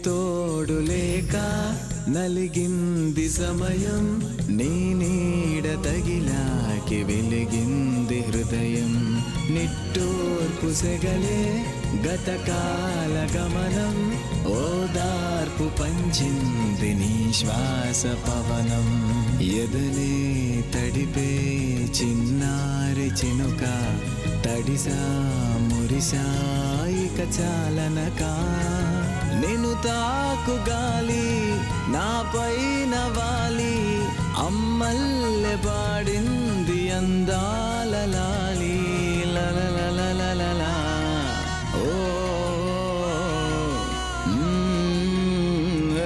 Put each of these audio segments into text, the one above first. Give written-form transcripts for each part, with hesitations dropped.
తోడు లేక నలిగింది సమయం, నీ నీడ తగిలాకి వెలిగింది హృదయం. నిట్టూర్పు సెగలే గతకాల గమనం, ఓదార్పు పంచింది నీ శ్వాస పవనం. ఎదలే తడిపే చిన్నారి చినుక, తడిసా మురిసా ఇక చాలనక. నిన్ను తాకు గాలి నాపైన వాలి, అమ్మల్లె పాడింది అందాల లాలి. లలలలలలా ఓ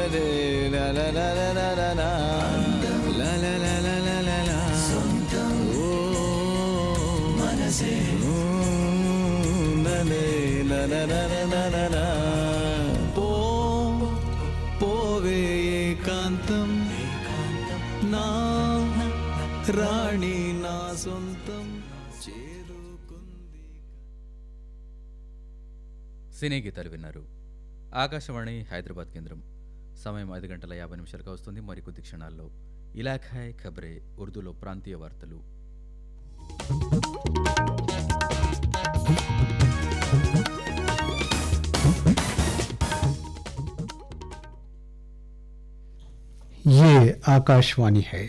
అరే లలలలలలా లలలలలలా ఓ మనసే నలే లలలలలలా. పోవే ఏకాంతం నా రాణి నా సొంతం చేరుకుంది. సినీ గీతాలు విన్నారు. ఆకాశవాణి హైదరాబాద్ కేంద్రం. సమయం 5:50 వస్తుంది. మరికొద్ది క్షణాల్లో ఇలాఖాయ్ ఖబరే ఉర్దూలో ప్రాంతీయ వార్తలు. ये आकाशवाणी है।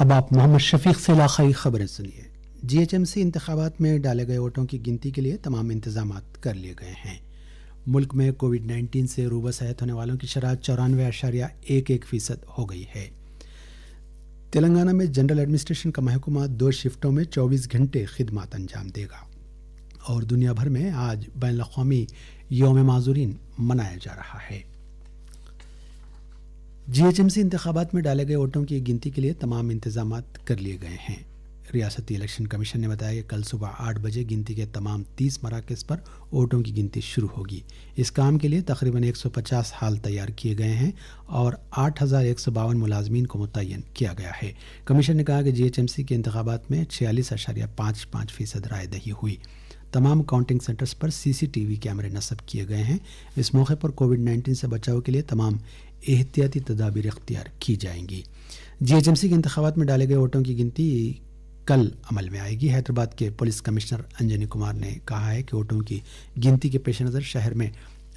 अब आप मोहम्मद शफीक से इलाक़ाई खबरें सुनिए। जीएचएमसी इंतखाबात में डाले गए वोटों की गिनती के लिए तमाम इंतजाम कर लिए गए हैं। मुल्क में कोविड-19 से रूबा सेहत होने वालों की शरह 94.11% हो गई है। तेलंगाना में जनरल एडमिनिस्ट्रेशन का महकमा 2 शिफ्टों में 24 घंटे खिदमत अंजाम देगा। और दुनिया भर में आज बैनुल-अक़वामी यौम माज़ूरीन मनाया जा रहा है। जीएचएमसी इंतखाबात में डाले गए वोटों की गिनती के लिए तमाम इंतजाम कर लिए गए हैं। रियासती इलेक्शन कमीशन ने बताया कि कल सुबह 8 बजे गिनती के तमाम 30 मराकज़ पर वोटों की गिनती शुरू होगी। इस काम के लिए तकरीबन 150 हाल तैयार किए गए हैं और 8,152 मुलाजमीन को मुतय्यन किया गया है। कमीशन ने कहा कि जीएचएमसी के इंतखाबात में 46.55% राय दही हुई। तमाम काउंटिंग सेंटर्स पर सीसीटीवी कैमरे नस्ब किए गए हैं। इस मौके पर कोविड-19 से बचाव के लिए तमाम एहतियाती तदाबीर इख्तियार की जाएंगी। जीएचएमसी के इंतखाबात में डाले गए वोटों की गिनती कल अमल में आएगी। हैदराबाद के पुलिस कमिश्नर अंजनी कुमार ने कहा है कि वोटों की गिनती के पेश नज़र शहर में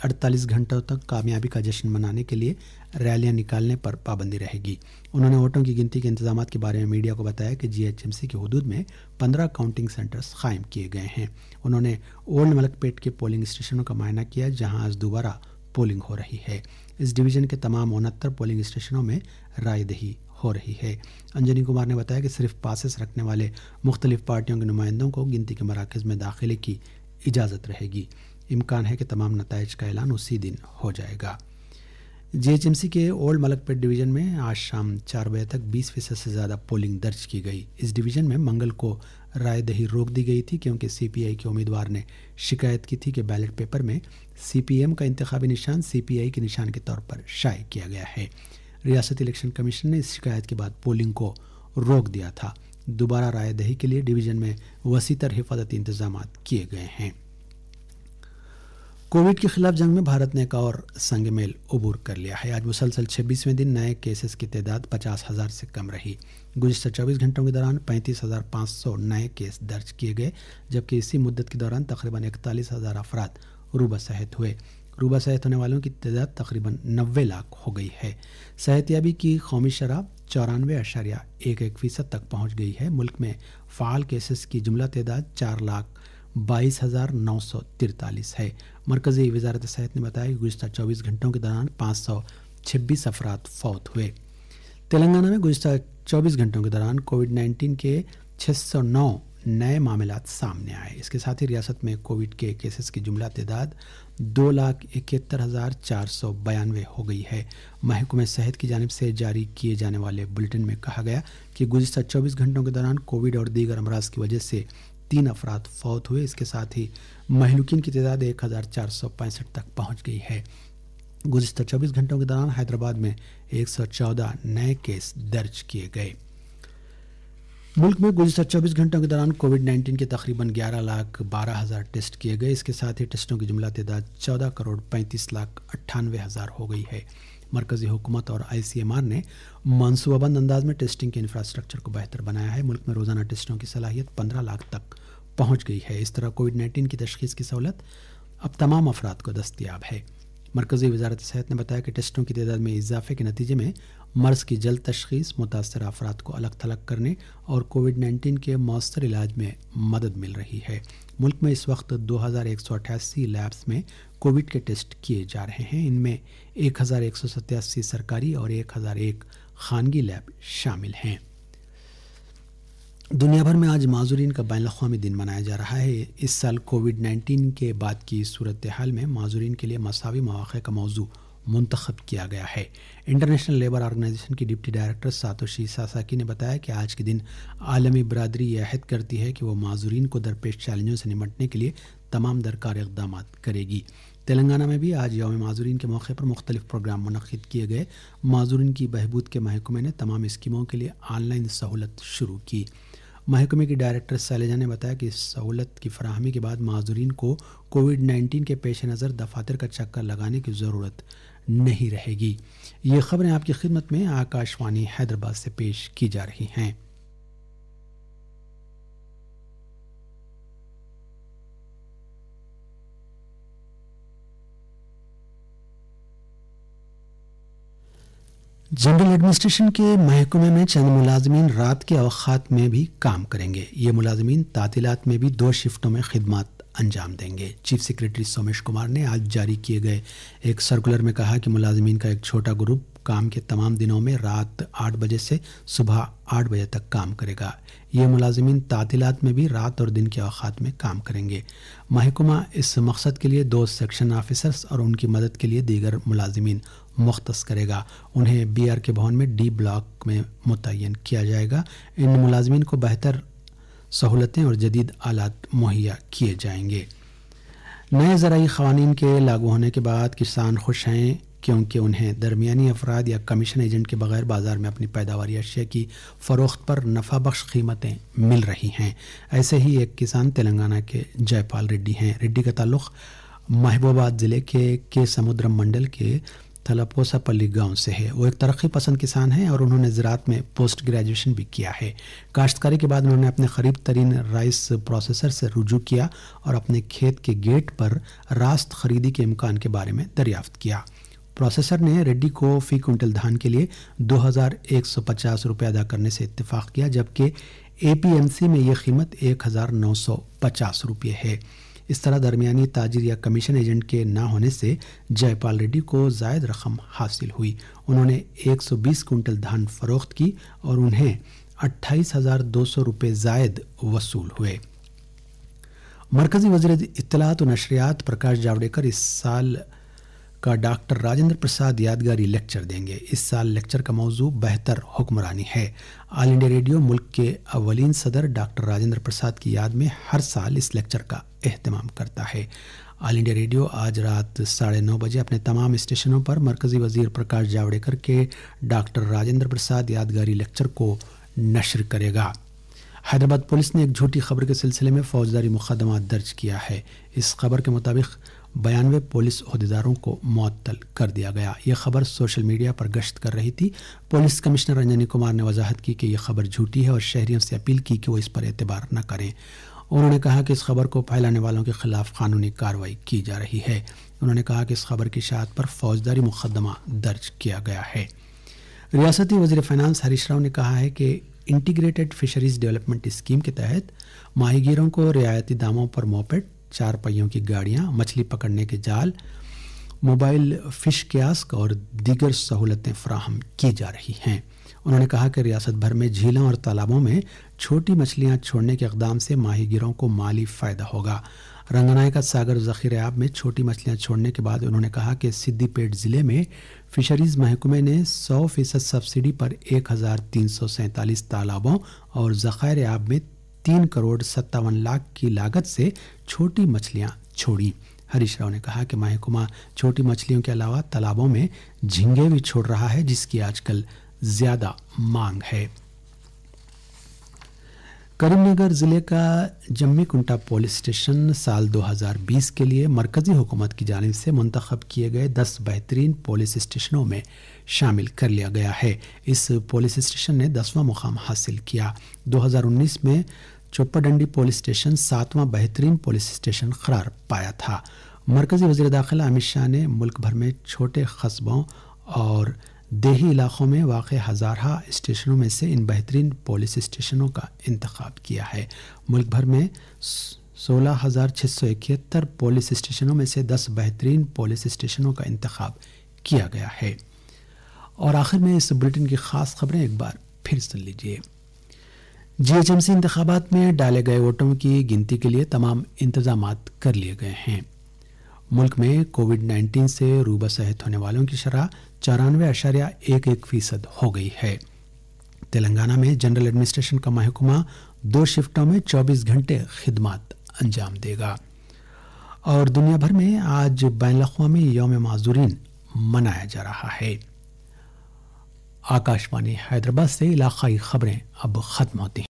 48 घंटों तक कामयाबी का जश्न मनाने के लिए रैलियां निकालने पर पाबंदी रहेगी। उन्होंने वोटों की गिनती के इंतजाम के बारे में मीडिया को बताया कि जीएचएमसी की हुदूद में 15 काउंटिंग सेंटर्स कायम किए गए हैं। उन्होंने ओल्ड मलकपेट के पोलिंग स्टेशनों का मुआयना किया जहां आज दोबारा पोलिंग हो रही है। इस डिवीज़न के तमाम 69 पोलिंग स्टेशनों में रायदही हो रही है। अंजनी कुमार ने बताया कि सिर्फ पासेस रखने वाले मुख्तलिफ पार्टियों के नुमाइंदों को गिनती के मराकज़ में दाखिले की इजाज़त रहेगी। इम्कान है कि तमाम नताइज का ऐलान उसी दिन हो जाएगा। जीएचएमसी के ओल्ड मलकपेट डिवीज़न में आज शाम 4 बजे तक 20% से ज़्यादा पोलिंग दर्ज की गई। इस डिवीज़न में मंगल को रायदही रोक दी गई थी क्योंकि सीपीआई के उम्मीदवार ने शिकायत की थी कि बैलेट पेपर में सीपीएम का इंतखाबी निशान सीपीआई के निशान के तौर पर शाये किया गया है। रियासती इलेक्शन कमीशन ने इस शिकायत के बाद पोलिंग को रोक दिया था। दोबारा रायदही के लिए डिवीज़न में वसीतर हिफाजती इंतजाम किए गए हैं। कोविड के खिलाफ जंग में भारत ने एक और संग मेल अबूर कर लिया है। आज मुसलसल 26वें दिन नए केसेस की तादाद 50,000 से कम रही। गुज़िश्ता 24 घंटों के दौरान 35,500 नए केस दर्ज किए गए, जबकि इसी मुद्दत के दौरान तकरीबन 41,000 अफराद रूबा सेहत हुए। रूबा सेहत होने वालों की तादाद तकरीबन 90 लाख हो गई है। सेहतियाबी की कौमी शरह 94.11% तक पहुँच गई है। मुल्क में फ़ाल केसेस की जुमला तादाद 4,22,943 है। मरकज़ी वज़ारत सेहत ने बताया कि गुज़िश्ता 24 घंटों के दौरान 526 अफराद फौत हुए। तेलंगाना में गुज़िश्ता 24 घंटों के दौरान कोविड-19 के 609 नए मामलात सामने आए। इसके साथ ही रियासत में कोविड के केसेस की जुमला तादाद 2,71,492 हो गई है। महकमे सेहत की जानिब से जारी किए जाने वाले बुलेटिन में कहा गया कि गुज़िश्ता 24 घंटों के दौरान कोविड और दीगर अमराज की वजह से 3 अफराद फौत हुए। इसके साथ ही महलूकीन की तादाद 1,465 तक पहुँच गई है। गुज़िश्ता 24 घंटों के दौरान हैदराबाद में 114 नए केस दर्ज किए गए। मुल्क में गुज़श्ता 24 घंटों के दौरान कोविड-19 के तकरीबन 11,12,000 टेस्ट किए गए। इसके साथ ही टेस्टों की जुमला तादाद 14,35,98,000 हो गई है। मरकज़ी हुकूमत और ICMR ने मनसूबाबंद अंदाज में टेस्टिंग के इंफ्रास्ट्रक्चर को बेहतर बनाया है। मुल्क में रोज़ाना टेस्टों की सलाहियत 15 लाख तक पहुँच गई है। इस तरह कोविड-19 की तशख़ीस की सहूलत अब तमाम अफराद को दस्तयाब है। मरकज़ी वज़ारत सेहत ने बताया कि टेस्टों की तादाद में इजाफे के नतीजे में मर्ज़ की जल्द तशख़ीस, मुतासर अफराद को अलग थलग करने और कोविड-19 के मौसर इलाज में मदद मिल रही है। मुल्क में इस वक्त 2188 लैब्स में कोविड के टेस्ट किए जा रहे हैं। इनमें 1187 सरकारी और 1001 खानगी लैब शामिल हैं। दुनिया भर में आज माजूरीन का बैनुल अक़वामी दिन मनाया जा रहा है। इस साल कोविड-19 के बाद की सूरत हाल में माजूरीन के लिए मसावी मौक़े का मौजू मुंतखब किया गया है। इंटरनेशनल लेबर ऑर्गेनाइजेशन की डिप्टी डायरेक्टर सातोशी सासाकी ने बताया कि आज के दिन आलमी बरादरी यह अहद करती है कि वो माजूरीन को दरपेश चैलेंजों से निपटने के लिए तमाम दरकार इक़दाम करेगी। तेलंगाना में भी आज यौम माजूरीन के मौके पर मुख्तलिफ प्रोग्राम मुनक़्क़िद किए गए। माजूरीन की बहबूद के महकमे ने तमाम स्कीमों के लिए ऑनलाइन सहूलत शुरू की। महकमे की डायरेक्टर शैलजा ने बताया कि इस सहूलत की फराहमी के बाद माजूरीन को कोविड-19 के पेश नज़र दफातर का चक्कर लगाने की ज़रूरत नहीं रहेगी। ये खबरें आपकी खिदमत में आकाशवाणी हैदराबाद से पेश की जा रही हैं। जनरल एडमिनिस्ट्रेशन के महकमे में चंद मुलाजमीन रात के अवकात में भी काम करेंगे। ये मुलाजमीन तातीलात में भी 2 शिफ्टों में खिदमत अंजाम देंगे। चीफ सेक्रेटरी सोमेश कुमार ने आज जारी किए गए एक सर्कुलर में कहा कि मुलाजमीन का एक छोटा ग्रुप काम के तमाम दिनों में रात 8 बजे से सुबह 8 बजे तक काम करेगा। ये मुलाजमीन तातीलात में भी रात और दिन के औकात में काम करेंगे। महकमा इस मकसद के लिए 2 सेक्शन ऑफिसर्स और उनकी मदद के लिए दीगर मुलाजमीन मुख्तस करेगा। उन्हें BRK भवन में D ब्लॉक में मुतय्यन किया जाएगा। इन मुलाजमीन को बेहतर सहूलतें और जदीद आलात मुहैया किए जाएंगे। नए ज़राई क़वानीन के लागू होने के बाद किसान खुश हैं क्योंकि उन्हें दरमियानी अफराद या कमीशन एजेंट के बगैर बाज़ार में अपनी पैदावारी अशिया की फ़रोख्त पर नफ़ा बख्श कीमतें मिल रही हैं। ऐसे ही एक किसान तेलंगाना के जयपाल रेड्डी हैं। रेड्डी का ताल्लुक़ महबूबाबाद ज़िले के समुद्रम मंडल के थलपोसापल्ली गांव से है। वो एक तरक्की पसंद किसान हैं और उन्होंने ज़राअत में पोस्ट ग्रेजुएशन भी किया है। काश्तकारी के बाद उन्होंने अपने करीब तरीन राइस प्रोसेसर से रुजू किया और अपने खेत के गेट पर रास्त खरीदी के इम्कान के बारे में दरियाफ्त किया। प्रोसेसर ने रेड्डी को फ़ी कुंटल धान के लिए 2,150 रुपये अदा करने से इत्तेफाक किया, जबकि APMC में यह कीमत 1,950 रुपये है। इस तरह दरमियानी ताजिर या कमीशन एजेंट के ना होने से जयपाल रेड्डी को ज़ायद रकम हासिल हुई। उन्होंने 120 कुंटल धान फरोख्त की और उन्हें 28,200 रुपये ज़ायद वसूल हुए। मरकज़ी वज़ीर इत्तलात व नशरियात प्रकाश जावड़ेकर इस साल का डॉक्टर राजेंद्र प्रसाद यादगारी लेक्चर देंगे। इस साल लेक्चर का मौजू बेहतर हुक्मरानी है। ऑल इंडिया रेडियो मुल्क के अव्वलीन सदर डॉक्टर राजेंद्र प्रसाद की याद में हर साल इस लेक्चर का एहतमाम करता है। ऑल इंडिया रेडियो आज रात 9:30 बजे अपने तमाम स्टेशनों पर मरकज़ी वज़ीर प्रकाश जावड़ेकर के डॉक्टर राजेंद्र प्रसाद यादगारी लेक्चर को नश्र करेगा। हैदराबाद पुलिस ने एक झूठी खबर के सिलसिले में फौजदारी मुकदमा दर्ज किया है। इस खबर के मुताबिक 92 पुलिस अहदेदारों को मुअत्तल कर दिया गया। यह खबर सोशल मीडिया पर गश्त कर रही थी। पुलिस कमिश्नर रंजनी कुमार ने वजाहत की कि यह खबर झूठी है और शहरियों से अपील की कि वो इस पर एतबार न करें। उन्होंने कहा कि इस खबर को फैलाने वालों के खिलाफ कानूनी कार्रवाई की जा रही है। उन्होंने कहा कि इस खबर की शायद पर फौजदारी मुकदमा दर्ज किया गया है। रियासती वज़ीर फ़ाइनेंस हरीश राव ने कहा है कि इंटीग्रेटेड फिशरीज़ डेवलपमेंट स्कीम के तहत माहीगीरों को रियायती दामों पर मोपेड, 4 पहियों की गाड़ियाँ, मछली पकड़ने के जाल, मोबाइल फ़िश कियास्क और दीगर सहूलतें फराहम की जा रही हैं। उन्होंने कहा कि रियासत भर में झीलों और तालाबों में छोटी मछलियाँ छोड़ने के इक़दाम से माहीगीरों को माली फ़ायदा होगा। रंगनायका सागर ज़ख़ीरे-आब में छोटी मछलियाँ छोड़ने के बाद उन्होंने कहा कि सिद्दीपेट ज़िले में फ़िशरीज़ महकमे ने 100% सब्सिडी पर 1,347 तालाबों और ज़ख़ीरे-आब में 3,57 लाख की लागत से छोटी मछलियाँ छोड़ी। हरीश राव ने कहा कि महकमा छोटी मछलियों के अलावा तालाबों में झींगे भी छोड़ रहा है, जिसकी आजकल ज़्यादा मांग है। करीम नगर ज़िले का जम्मी कुंटा पुलिस स्टेशन साल 2020 के लिए मरकज़ी हुकूमत की जानिब से मुंतखब किए गए 10 बेहतरीन पुलिस स्टेशनों में शामिल कर लिया गया है। इस पुलिस स्टेशन ने 10वां मुकाम हासिल किया। 2019 में चोप्पाडंडी पुलिस स्टेशन 7वां बेहतरीन पुलिस स्टेशन करार पाया था। मरकज़ी वज़ीर दाखिला अमित शाह ने मुल्क भर में छोटे कस्बों और देही इलाकों में वाक़ हज़ारा स्टेशनों में से इन बेहतरीन पुलिस स्टेशनों का इंतखाब किया है। मुल्क भर में 16,671 पुलिस स्टेशनों में से 10 बेहतरीन पुलिस स्टेशनों का इंतखाब किया गया है। और आखिर में इस बुलेटिन की ख़ास खबरें एक बार फिर सुन लीजिए। GHMC इंतखाबात में डाले गए वोटों की गिनती के लिए तमाम इंतजामात कर लिए गए हैं। मुल्क में कोविड-19 से रूबा सेहत होने वालों की शरह 94.11% हो गई है। तेलंगाना में जनरल एडमिनिस्ट्रेशन का महकमा 2 शिफ्टों में 24 घंटे खिदमत अंजाम देगा। और दुनिया भर में आज बैनुल-अक़वामी यौम माज़ूरीन मनाया जा रहा है। आकाशवाणी हैदराबाद से इलाक़ाई खबरें अब ख़त्म होती हैं।